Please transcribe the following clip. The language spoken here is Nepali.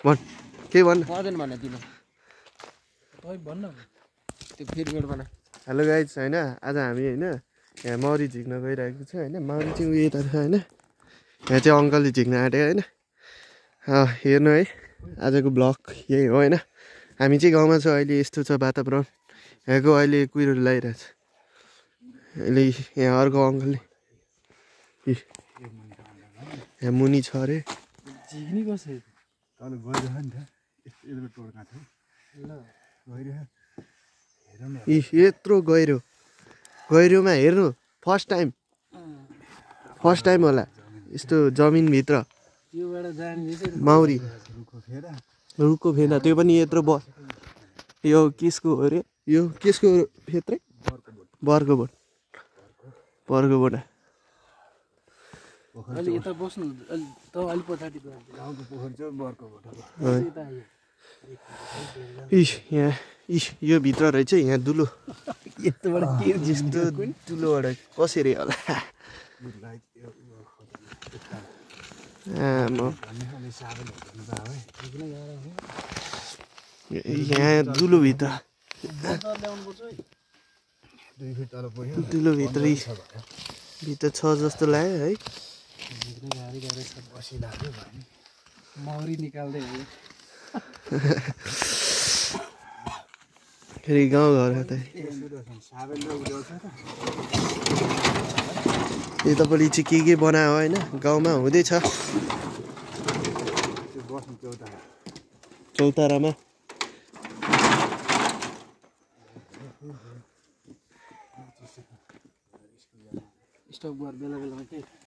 भन् के भन् पर्दैन भने दिनु तै भन्न त्यो फेरि मेरो बना हेलो गाइज होइन आज हामी होइन यहाँ मौरी झिक्न गइरहेको छ होइन मौरी चाहिँ उयो यता छ होइन यहाँ चाहिँ अङ्कलले झिक्न आँट्यो होइन हेर्नु है आजको ब्लग यही हो होइन हामी चाहिँ गाउँमा छ अहिले यस्तो छ वातावरण यहाँको अहिले कुहिरो लगाइरहेछ अहिले यहाँ अर्को अङ्कलले यहाँ मुनि छ अरे झिक्नी कसरी तल गइरह नि त यस्तो टोड्का थियो ल गइरह हेरौँ न यत्रो गहिरोमा हेर्नु फर्स्ट टाइम होला यस्तो जमिनभित्र त्योबाट जाने माउरी रुखको फेरा रुखको फेदा त्यो पनि यत्रो यो केसको अरे यो केसको फेत्रै बर्को बोट अलि यता बस्नु त अलि पछाडि गाउँको पोखरी चाहिँ बर्कोबाट यहाँ यो भित्र रहेछ यहाँ दुलो यताबाट के यस्तो दुलोबाट कसरी होला यहाँ दुलोभित्र दुलोभित्रै भित्र छ जस्तो लाग्यो है मौरी निकाल्दै हो फेरि गाउँघर त यो तपाईँले चाहिँ के बनायो होइन गाउँमा हुँदैछ चौतारामा स्टप गर बेला बेलामा के